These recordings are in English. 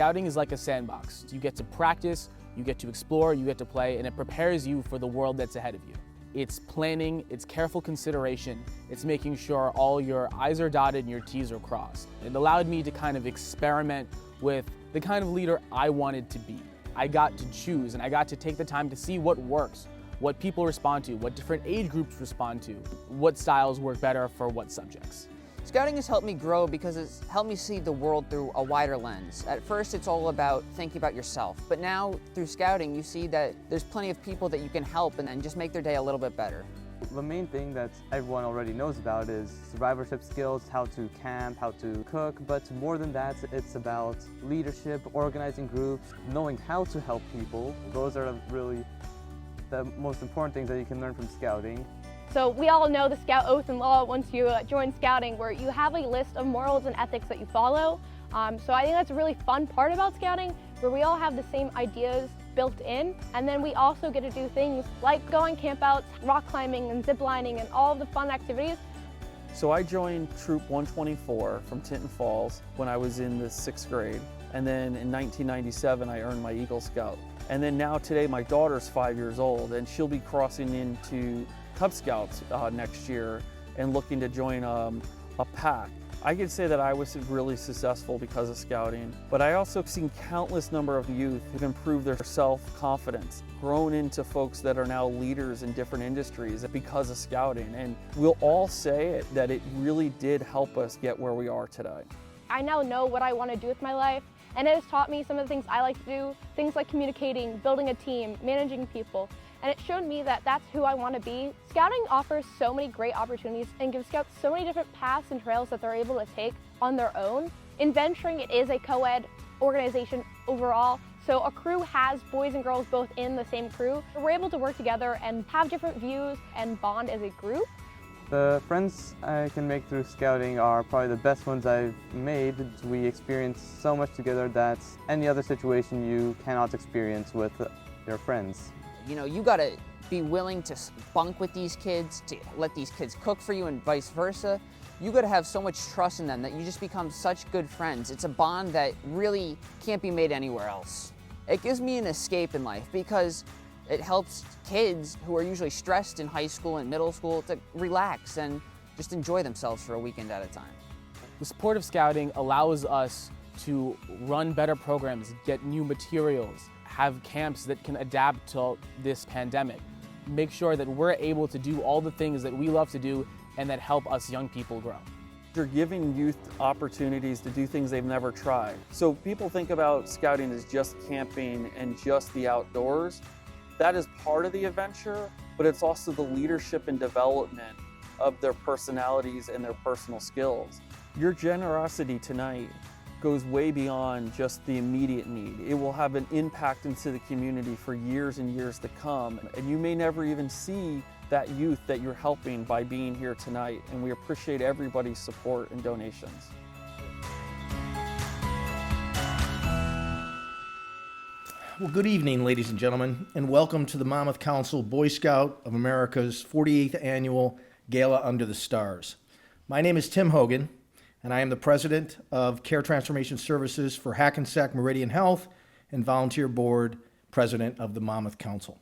Scouting is like a sandbox. You get to practice, you get to explore, you get to play, and it prepares you for the world that's ahead of you. It's planning, it's careful consideration, it's making sure all your I's are dotted and your T's are crossed. It allowed me to kind of experiment with the kind of leader I wanted to be. I got to choose and I got to take the time to see what works, what people respond to, what different age groups respond to, what styles work better for what subjects. Scouting has helped me grow because it's helped me see the world through a wider lens. At first, it's all about thinking about yourself, but now through Scouting, you see that there's plenty of people that you can help and just make their day a little bit better. The main thing that everyone already knows about is survivorship skills, how to camp, how to cook, but more than that, it's about leadership, organizing groups, knowing how to help people. Those are really the most important things that you can learn from Scouting. So we all know the Scout Oath and Law once you join Scouting, where you have a list of morals and ethics that you follow. So I think that's a really fun part about Scouting, where we all have the same ideas built in, and then we also get to do things like going campouts, rock climbing and zip lining and all of the fun activities. So I joined Troop 124 from Tinton Falls when I was in the 6th grade, and then in 1997 I earned my Eagle Scout. And then now today my daughter's 5 years old and she'll be crossing into Cub Scouts next year and looking to join a pack. I could say that I was really successful because of Scouting, but I also have seen countless number of youth who've improved their self-confidence, grown into folks that are now leaders in different industries because of Scouting. And we'll all say it, that it really did help us get where we are today. I now know what I want to do with my life, and it has taught me some of the things I like to do, things like communicating, building a team, managing people. And it showed me that that's who I want to be. Scouting offers so many great opportunities and gives Scouts so many different paths and trails that they're able to take on their own. In venturing, it is a co-ed organization overall, so a crew has boys and girls both in the same crew. We're able to work together and have different views and bond as a group. The friends I can make through Scouting are probably the best ones I've made. We experience so much together that any other situation you cannot experience with your friends. You know, you gotta be willing to bunk with these kids, to let these kids cook for you and vice versa. You gotta have so much trust in them that you just become such good friends. It's a bond that really can't be made anywhere else. It gives me an escape in life because it helps kids who are usually stressed in high school and middle school to relax and just enjoy themselves for a weekend at a time. The support of Scouting allows us to run better programs, get new materials, have camps that can adapt to this pandemic, make sure that we're able to do all the things that we love to do and that help us young people grow. You're giving youth opportunities to do things they've never tried. So people think about Scouting as just camping and just the outdoors. That is part of the adventure, but it's also the leadership and development of their personalities and their personal skills. Your generosity tonight goes way beyond just the immediate need. It will have an impact into the community for years and years to come. And you may never even see that youth that you're helping by being here tonight. And we appreciate everybody's support and donations. Well, good evening, ladies and gentlemen, and welcome to the Monmouth Council Boy Scout of America's 48th Annual Gala Under the Stars. My name is Tim Hogan, and I am the president of Care Transformation Services for Hackensack Meridian Health and volunteer board president of the Monmouth Council.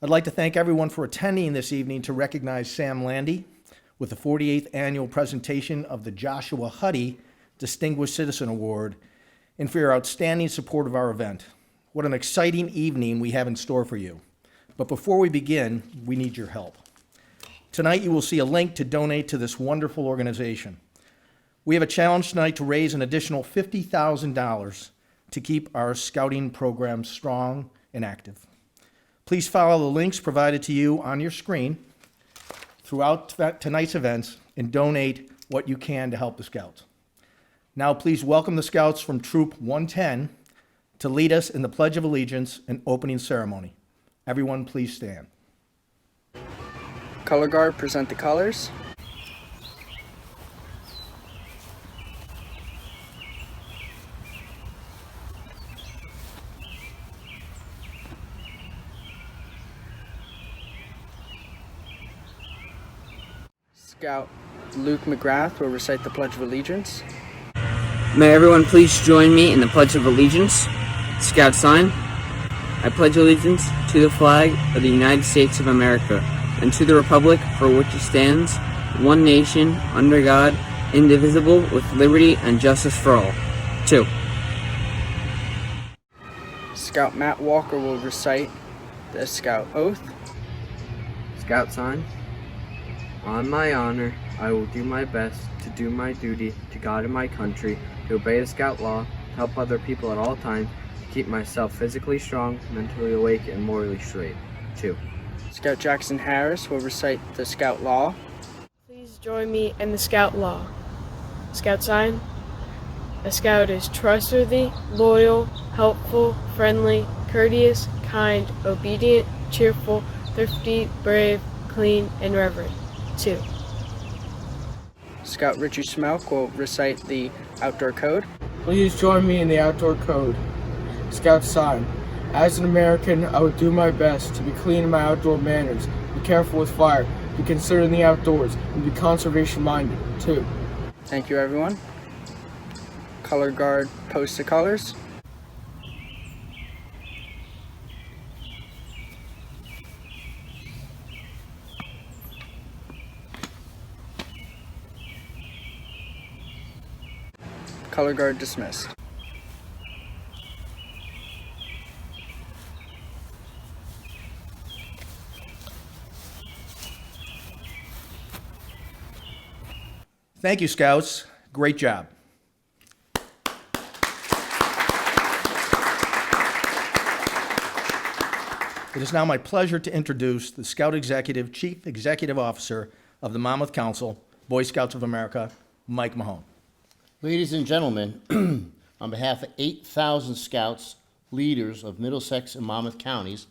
I'd like to thank everyone for attending this evening to recognize Sam Landy with the 48th annual presentation of the Joshua Huddy Distinguished Citizen Award and for your outstanding support of our event. What an exciting evening we have in store for you. But before we begin, we need your help. Tonight you will see a link to donate to this wonderful organization. We have a challenge tonight to raise an additional $50,000 to keep our scouting program strong and active. Please follow the links provided to you on your screen throughout tonight's events and donate what you can to help the Scouts. Now please welcome the Scouts from Troop 110 to lead us in the Pledge of Allegiance and opening ceremony. Everyone please stand. Color Guard, present the colors. Scout Luke McGrath will recite the Pledge of Allegiance. May everyone please join me in the Pledge of Allegiance. Scout sign. I pledge allegiance to the flag of the United States of America and to the republic for which it stands, one nation, under God, indivisible, with liberty and justice for all. 2. Scout Matt Walker will recite the Scout Oath. Scout sign. On my honor, I will do my best to do my duty to God and my country, to obey the Scout law, help other people at all times, to keep myself physically strong, mentally awake, and morally straight. 2. Scout Jackson Harris will recite the Scout Law. Please join me in the Scout Law. Scout sign. A Scout is trustworthy, loyal, helpful, friendly, courteous, kind, obedient, cheerful, thrifty, brave, clean, and reverent. 2. Scout Richie Smouk will recite the Outdoor Code. Please join me in the Outdoor Code. Scout sign. As an American, I would do my best to be clean in my outdoor manners, be careful with fire, be considerate in the outdoors, and be conservation-minded, too. Thank you, everyone. Color Guard, post the colors. Color Guard dismissed. Thank you, Scouts. Great job. It is now my pleasure to introduce the Scout Executive, Chief Executive Officer of the Monmouth Council, Boy Scouts of America, Mike Mahone. Ladies and gentlemen, on behalf of 8,000 Scouts, leaders of Middlesex and Monmouth counties,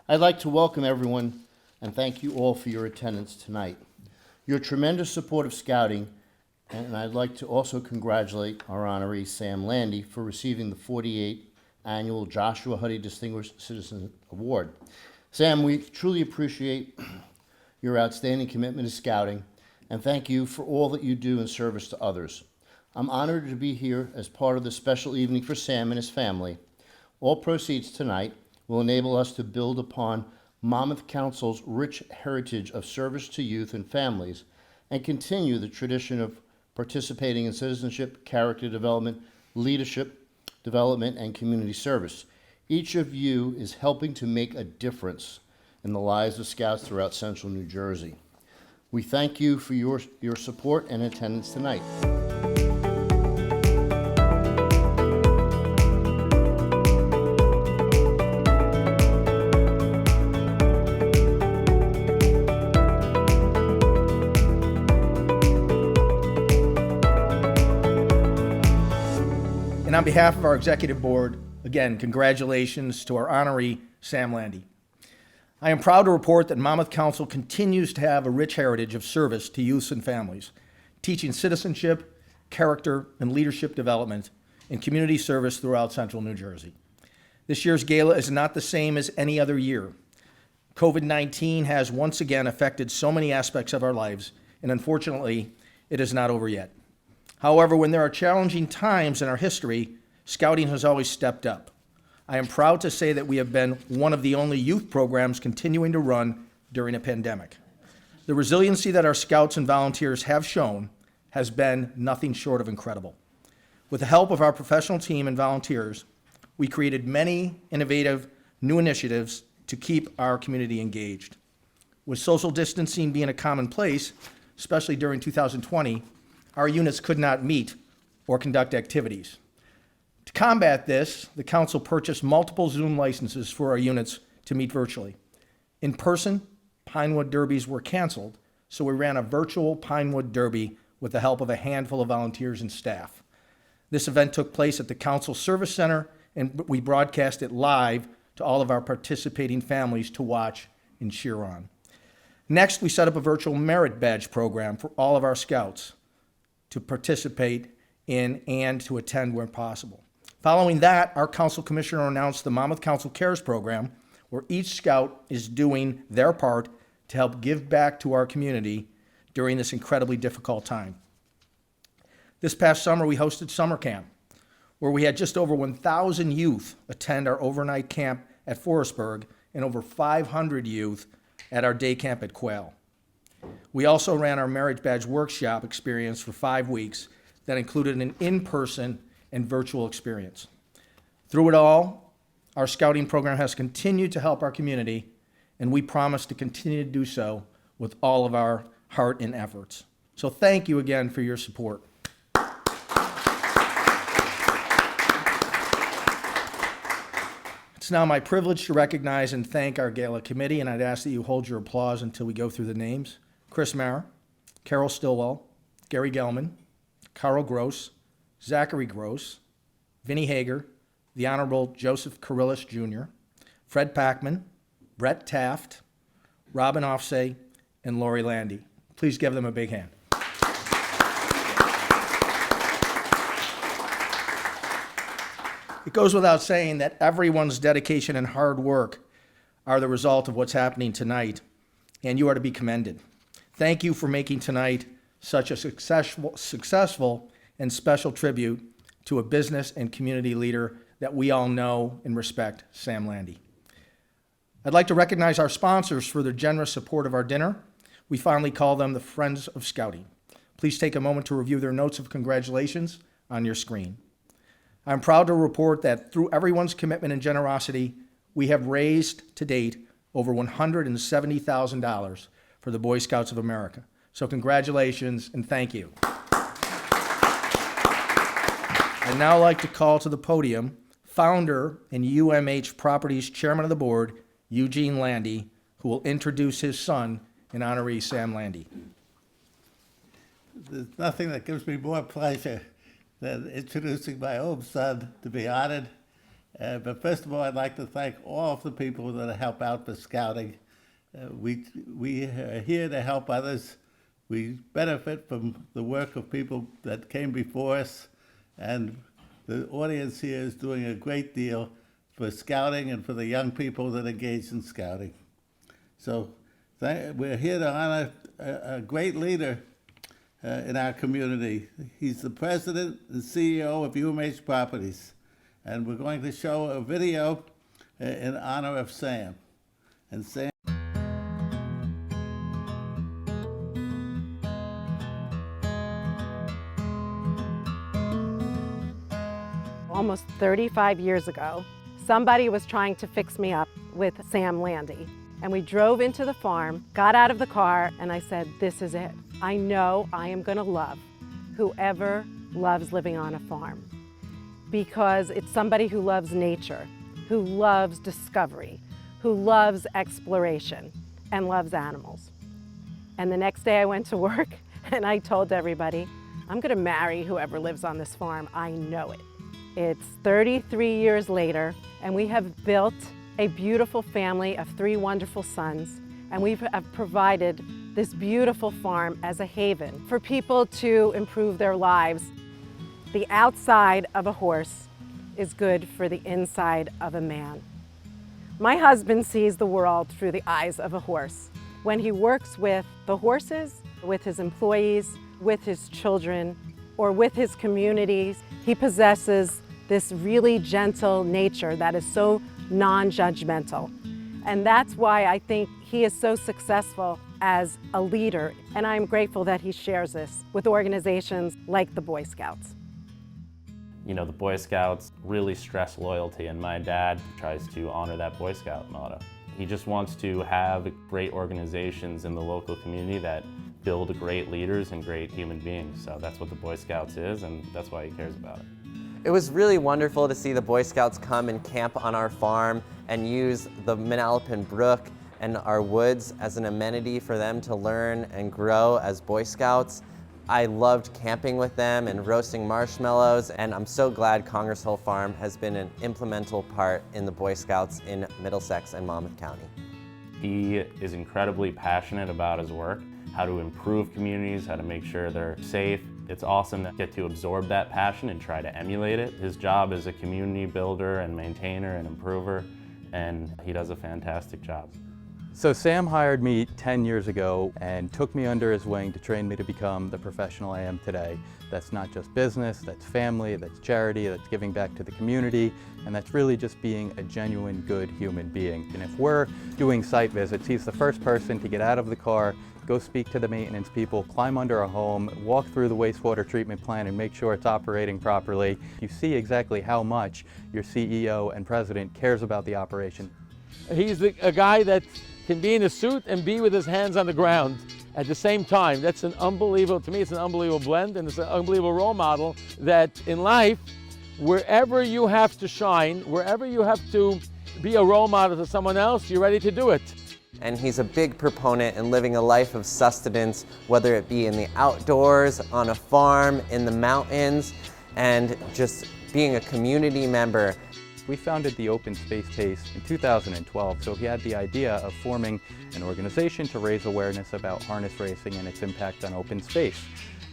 I'd like to welcome everyone and thank you all for your attendance tonight. Your tremendous support of Scouting, and I'd like to also congratulate our honoree, Sam Landy, for receiving the 48th Annual Joshua Huddy Distinguished Citizen Award. Sam, we truly appreciate your outstanding commitment to Scouting, and thank you for all that you do in service to others. I'm honored to be here as part of the special evening for Sam and his family. All proceeds tonight will enable us to build upon Monmouth Council's rich heritage of service to youth and families and continue the tradition of participating in citizenship, character development, leadership development, and community service. Each of you is helping to make a difference in the lives of Scouts throughout Central New Jersey. We thank you for your support and attendance tonight. And on behalf of our executive board, again, congratulations to our honoree, Sam Landy. I am proud to report that Monmouth Council continues to have a rich heritage of service to youths and families, teaching citizenship, character, and leadership development and community service throughout Central New Jersey. This year's gala is not the same as any other year. COVID-19 has once again affected so many aspects of our lives, and unfortunately, it is not over yet. However, when there are challenging times in our history, Scouting has always stepped up. I am proud to say that we have been one of the only youth programs continuing to run during a pandemic. The resiliency that our Scouts and volunteers have shown has been nothing short of incredible. With the help of our professional team and volunteers, we created many innovative new initiatives to keep our community engaged. With social distancing being a commonplace, especially during 2020, our units could not meet or conduct activities. To combat this, the council purchased multiple Zoom licenses for our units to meet virtually. In person, Pinewood Derbies were canceled, so we ran a virtual Pinewood Derby with the help of a handful of volunteers and staff. This event took place at the Council Service Center, and we broadcast it live to all of our participating families to watch and cheer on. Next, we set up a virtual merit badge program for all of our Scouts to participate in and to attend where possible. Following that, our council commissioner announced the Monmouth Council Cares program, where each Scout is doing their part to help give back to our community during this incredibly difficult time. This past summer, we hosted summer camp where we had just over 1,000 youth attend our overnight camp at Forestburg and over 500 youth at our day camp at Quail. We also ran our Merit Badge Workshop experience for 5 weeks that included an in-person and virtual experience. Through it all, our scouting program has continued to help our community, and we promise to continue to do so with all of our heart and efforts. So thank you again for your support. It's now my privilege to recognize and thank our Gala committee, and I'd ask that you hold your applause until we go through the names. Chris Mara, Carol Stillwell, Gary Gelman, Carl Gross, Zachary Gross, Vinnie Hager, the Honorable Joseph Karillis Jr., Fred Packman, Brett Taft, Robin Offsay, and Lori Landy. Please give them a big hand. It goes without saying that everyone's dedication and hard work are the result of what's happening tonight, and you are to be commended. Thank you for making tonight such a successful and special tribute to a business and community leader that we all know and respect, Sam Landy. I'd like to recognize our sponsors for their generous support of our dinner. We fondly call them the Friends of Scouting. Please take a moment to review their notes of congratulations on your screen. I'm proud to report that through everyone's commitment and generosity, we have raised to date over $170,000 for the Boy Scouts of America. So congratulations and thank you. I'd now like to call to the podium founder and UMH Properties Chairman of the Board, Eugene Landy, who will introduce his son and honoree Sam Landy. There's nothing that gives me more pleasure than introducing my own son to be honored. But first of all, I'd like to thank all of the people that help out for scouting. We are here to help others. We benefit from the work of people that came before us, and the audience here is doing a great deal for scouting and for the young people that engage in scouting. So we're here to honor a great leader in our community. He's the president and CEO of UMH Properties, and we're going to show a video in honor of Sam. And Sam. Almost 35 years ago, somebody was trying to fix me up with Sam Landy. And we drove into the farm, got out of the car, and I said, this is it. I know I am gonna love whoever loves living on a farm, because it's somebody who loves nature, who loves discovery, who loves exploration, and loves animals. And the next day I went to work and I told everybody, I'm gonna marry whoever lives on this farm. I know it. It's 33 years later, and we have built a beautiful family of 3 wonderful sons, and we have provided this beautiful farm as a haven for people to improve their lives. The outside of a horse is good for the inside of a man. My husband sees the world through the eyes of a horse. When he works with the horses, with his employees, with his children, or with his communities, he possesses this really gentle nature that is so non-judgmental. And that's why I think he is so successful as a leader, and I'm grateful that he shares this with organizations like the Boy Scouts. You know, the Boy Scouts really stress loyalty, and my dad tries to honor that Boy Scout motto. He just wants to have great organizations in the local community that build great leaders and great human beings. So that's what the Boy Scouts is, and that's why he cares about it. It was really wonderful to see the Boy Scouts come and camp on our farm and use the Manalapan Brook and our woods as an amenity for them to learn and grow as Boy Scouts. I loved camping with them and roasting marshmallows, and I'm so glad Congress Hill Farm has been an implemental part in the Boy Scouts in Middlesex and Monmouth County. He is incredibly passionate about his work, how to improve communities, how to make sure they're safe. It's awesome to get to absorb that passion and try to emulate it. His job is a community builder and maintainer and improver, and he does a fantastic job. So Sam hired me 10 years ago and took me under his wing to train me to become the professional I am today. That's not just business, that's family, that's charity, that's giving back to the community, and that's really just being a genuine good human being. And if we're doing site visits, he's the first person to get out of the car, go speak to the maintenance people, climb under a home, walk through the wastewater treatment plant and make sure it's operating properly. You see exactly how much your CEO and president cares about the operation. He's a guy that can be in a suit and be with his hands on the ground at the same time. That's an unbelievable, to me it's an unbelievable blend, and it's an unbelievable role model that in life, wherever you have to shine, wherever you have to be a role model to someone else, you're ready to do it. And he's a big proponent in living a life of sustenance, whether it be in the outdoors, on a farm, in the mountains, and just being a community member. We founded the Open Space Pace in 2012, so he had the idea of forming an organization to raise awareness about harness racing and its impact on open space.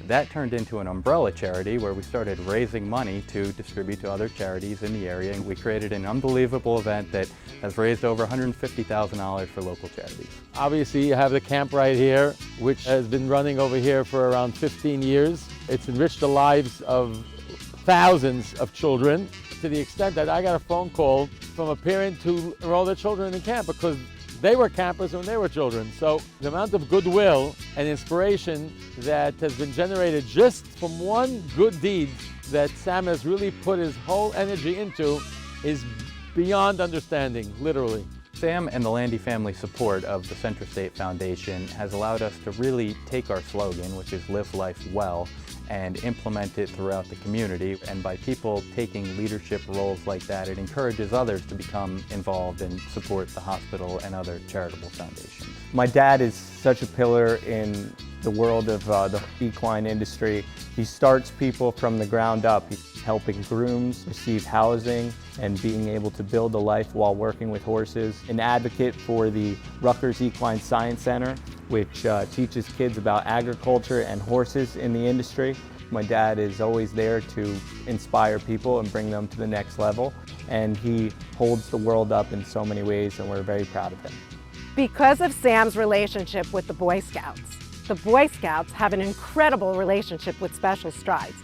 That turned into an umbrella charity where we started raising money to distribute to other charities in the area, and we created an unbelievable event that has raised over $150,000 for local charities. Obviously you have the camp right here, which has been running over here for around 15 years. It's enriched the lives of thousands of children, to the extent that I got a phone call from a parent to enroll their children in camp because they were campers when they were children. So the amount of goodwill and inspiration that has been generated just from one good deed that Sam has really put his whole energy into is beyond understanding, literally. Sam and the Landy family support of the Central State Foundation has allowed us to really take our slogan, which is Live Life Well, and implement it throughout the community. And by people taking leadership roles like that, it encourages others to become involved and support the hospital and other charitable foundations. My dad is such a pillar in the world of the equine industry. He starts people from the ground up. He's helping grooms receive housing and being able to build a life while working with horses. An advocate for the Rutgers Equine Science Center, which teaches kids about agriculture and horses in the industry. My dad is always there to inspire people and bring them to the next level, and he holds the world up in so many ways, and we're very proud of him. Because of Sam's relationship with the Boy Scouts have an incredible relationship with Special Strides.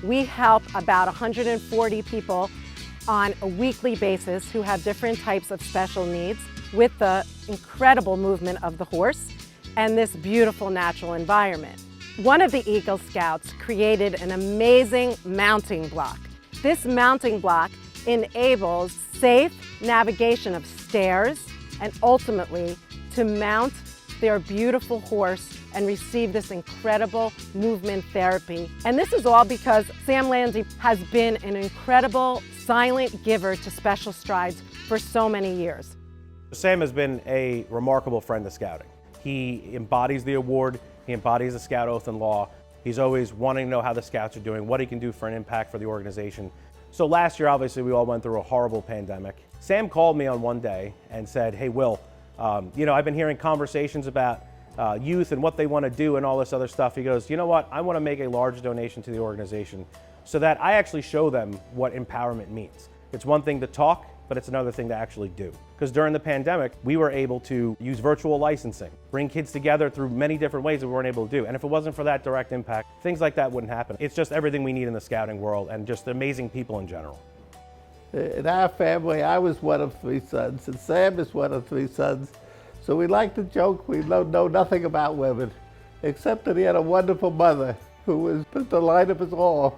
We help about 140 people on a weekly basis who have different types of special needs with the incredible movement of the horse and this beautiful natural environment. One of the Eagle Scouts created an amazing mounting block. This mounting block enables safe navigation of stairs and ultimately to mount their beautiful horse and receive this incredible movement therapy. And this is all because Sam Landy has been an incredible silent giver to Special Strides for so many years. Sam has been a remarkable friend to scouting. He embodies the award, he embodies the Scout Oath and Law. He's always wanting to know how the Scouts are doing, what he can do for an impact for the organization. So last year, obviously, we all went through a horrible pandemic. Sam called me on one day and said, "Hey, Will, I've been hearing conversations about youth and what they want to do and all this other stuff." He goes, "You know what? I want to make a large donation to the organization so that I actually show them what empowerment means. It's one thing to talk, but it's another thing to actually do." Because during the pandemic, we were able to use virtual licensing, bring kids together through many different ways that we weren't able to do. And if it wasn't for that direct impact, things like that wouldn't happen. It's just everything we need in the scouting world and just amazing people in general. In our family, I was one of 3 sons, and Sam is one of 3 sons. So we like to joke we know nothing about women, except that he had a wonderful mother who was the delight of us all.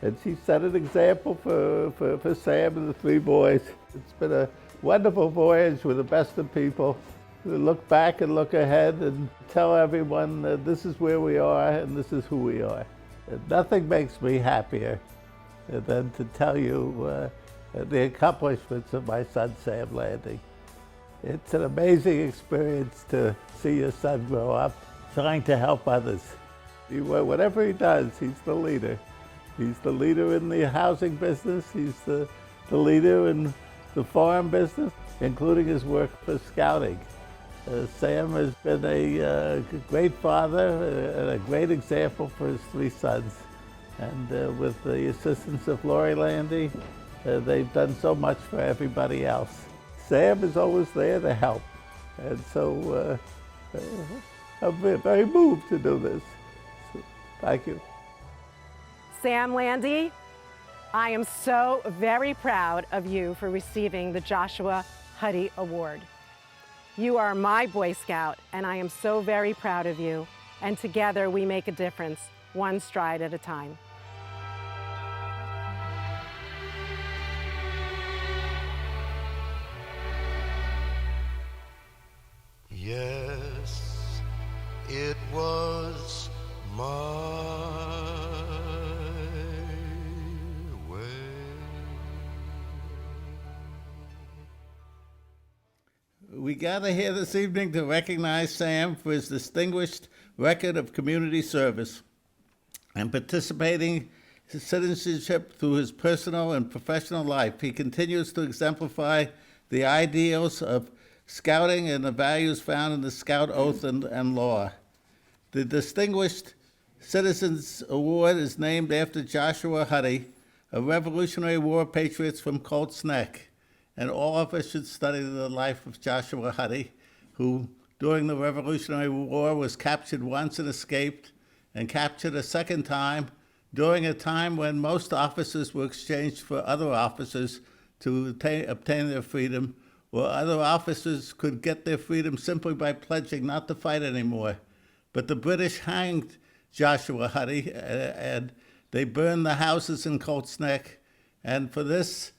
And she set an example for Sam and the 3 boys. It's been a wonderful voyage with the best of people. We look back and look ahead and tell everyone that this is where we are and this is who we are. And nothing makes me happier than to tell you the accomplishments of my son, Sam Landy. It's an amazing experience to see your son grow up, trying to help others. Whatever he does, he's the leader. He's the leader in the housing business. He's the leader in the farm business, including his work for scouting. Sam has been a great father and a great example for his 3 sons. And with the assistance of Lori Landy, they've done so much for everybody else. Sam is always there to help. And so I'm very moved to do this. So, thank you. Sam, Landy, I am so very proud of you for receiving the Joshua Huddy Award. You are my Boy Scout, and I am so very proud of you. And together we make a difference, one stride at a time. Yes, it was my way. We gather here this evening to recognize Sam for his distinguished record of community service and participating in citizenship through his personal and professional life. He continues to exemplify the ideals of Scouting and the values found in the Scout Oath and Law. The Distinguished Citizens Award is named after Joshua Huddy, a Revolutionary War patriot from Colts Neck. And all of us should study the life of Joshua Huddy, who during the Revolutionary War was captured once and escaped, and captured a second time during a time when most officers were exchanged for other officers to obtain their freedom, or other officers could get their freedom simply by pledging not to fight anymore. But the British hanged Joshua Huddy, and they burned the houses in Colts Neck. And for this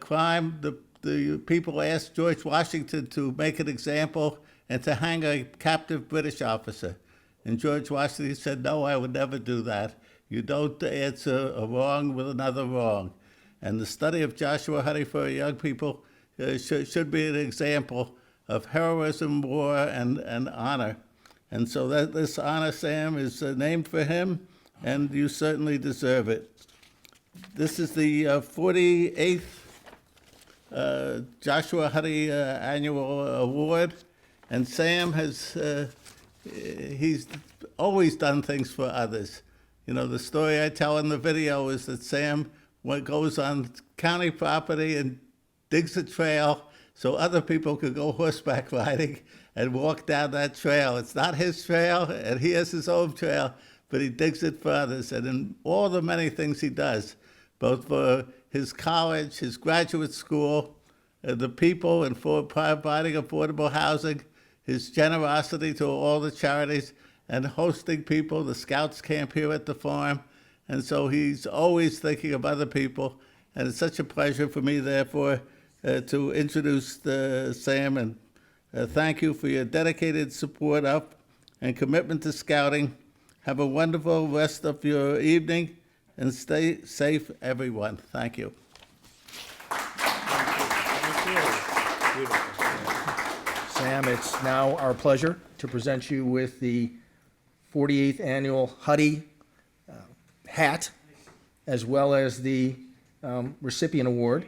crime, the people asked George Washington to make an example and to hang a captive British officer. And George Washington said, "No, I would never do that. You don't answer a wrong with another wrong." And the study of Joshua Huddy for young people should be an example of heroism, war, and honor. And so that this honor, Sam, is named for him, and you certainly deserve it. This is the 48th Joshua Huddy Annual Award, and Sam has, he's always done things for others. You know, the story I tell in the video is that Sam goes on county property and digs a trail so other people could go horseback riding and walk down that trail. It's not his trail, and he has his own trail, but he digs it for others. And in all the many things he does, both for his college, his graduate school, the people, and for providing affordable housing, his generosity to all the charities, and hosting people, the Scouts camp here at the farm. And so he's always thinking of other people. And it's such a pleasure for me, therefore, to introduce Sam, and thank you for your dedicated support of and commitment to Scouting. Have a wonderful rest of your evening, and stay safe, everyone. Thank you. Sam, it's now our pleasure to present you with the 48th Annual Huddy hat, as well as the recipient award.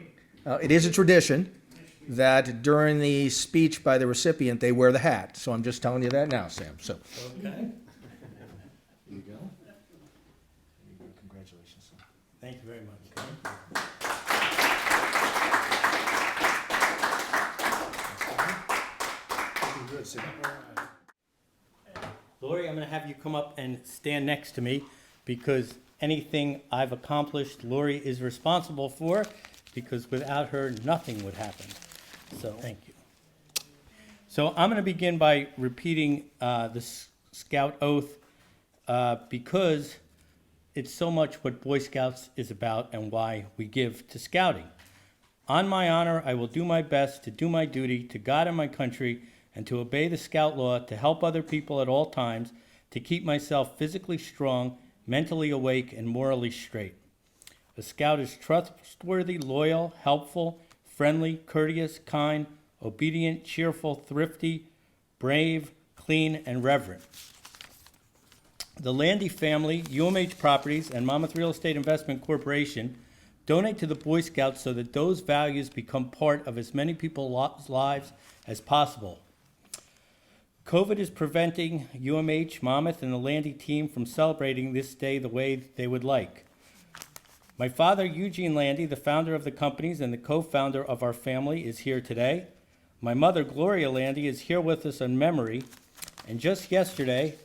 It is a tradition that during the speech by the recipient, they wear the hat. So I'm just telling you that now, Sam. So. Okay. Here you go. Congratulations, Sam. Thank you very much. Good, Sam. Lori, I'm going to have you come up and stand next to me, because anything I've accomplished, Lori is responsible for, because without her, nothing would happen. So, thank you. So, I'm going to begin by repeating the Scout Oath because it's so much what Boy Scouts is about and why we give to Scouting. On my honor, I will do my best to do my duty to God and my country, and to obey the Scout law, to help other people at all times, to keep myself physically strong, mentally awake, and morally straight. A Scout is trustworthy, loyal, helpful, friendly, courteous, kind, obedient, cheerful, thrifty, brave, clean, and reverent. The Landy family, UMH Properties, and Monmouth Real Estate Investment Corporation donate to the Boy Scouts so that those values become part of as many people's lives as possible. COVID is preventing UMH, Monmouth, and the Landy team from celebrating this day the way they would like. My father, Eugene Landy, the founder of the companies and the co-founder of our family, is here today. My mother, Gloria Landy, is here with us in memory, and just yesterday,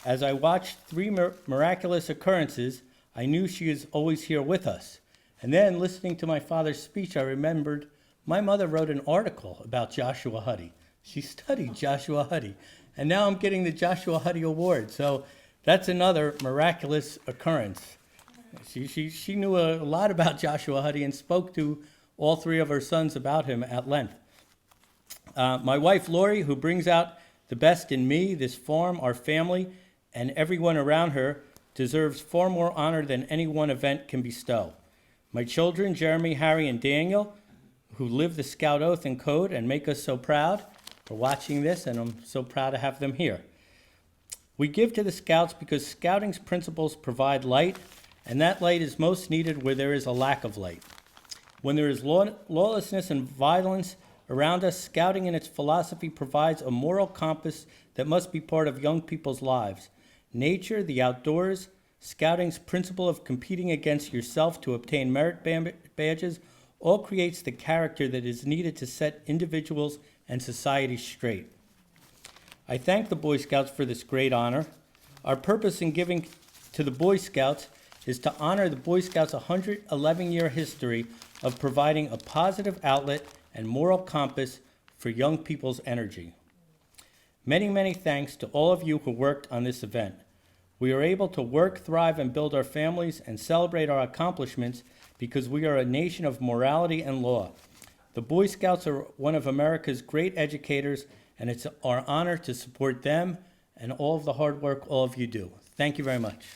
as I watched three miraculous occurrences, I knew she is always here with us. And then, listening to my father's speech, I remembered my mother wrote an article about Joshua Huddy. She studied Joshua Huddy, and now I'm getting the Joshua Huddy Award. So that's another miraculous occurrence. She knew a lot about Joshua Huddy and spoke to all three of her sons about him at length. My wife, Lori, who brings out the best in me, this farm, our family, and everyone around her, deserves far more honor than any one event can bestow. My children, Jeremy, Harry, and Daniel, who live the Scout Oath and Code and make us so proud, are watching this, and I'm so proud to have them here. We give to the Scouts because Scouting's principles provide light, and that light is most needed where there is a lack of light. When there is lawlessness and violence around us, Scouting and its philosophy provides a moral compass that must be part of young people's lives. Nature, the outdoors, Scouting's principle of competing against yourself to obtain merit badges all creates the character that is needed to set individuals and society straight. I thank the Boy Scouts for this great honor. Our purpose in giving to the Boy Scouts is to honor the Boy Scouts' 111-year history of providing a positive outlet and moral compass for young people's energy. Many, many thanks to all of you who worked on this event. We are able to work, thrive, and build our families and celebrate our accomplishments because we are a nation of morality and law. The Boy Scouts are one of America's great educators, and it's our honor to support them and all of the hard work all of you do. Thank you very much.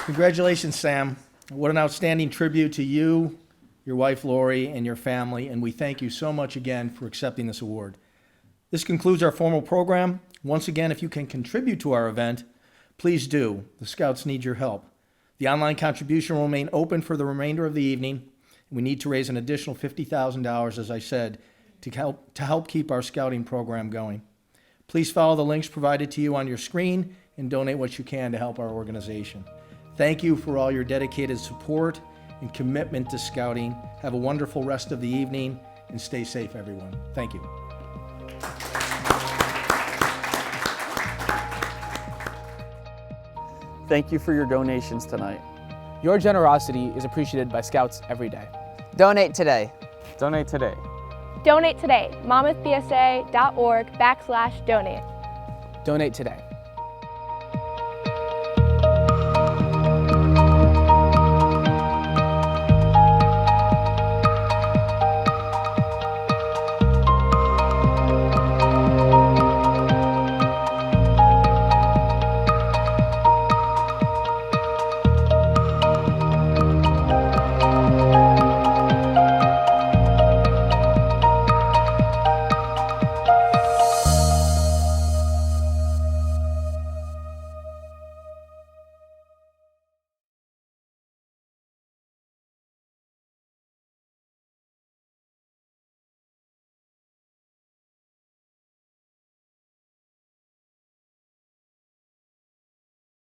Congratulations, Sam. What an outstanding tribute to you, your wife, Lori, and your family, and we thank you so much again for accepting this award. This concludes our formal program. Once again, if you can contribute to our event, please do. The Scouts need your help. The online contribution will remain open for the remainder of the evening. We need to raise an additional $50,000, as I said, to help keep our Scouting program going. Please follow the links provided to you on your screen and donate what you can to help our organization. Thank you for all your dedicated support and commitment to Scouting. Have a wonderful rest of the evening and stay safe, everyone. Thank you. Thank you for your donations tonight. Your generosity is appreciated by Scouts every day. Donate today. Donate today. Donate today. MonmouthBSA.org/donate. Donate today.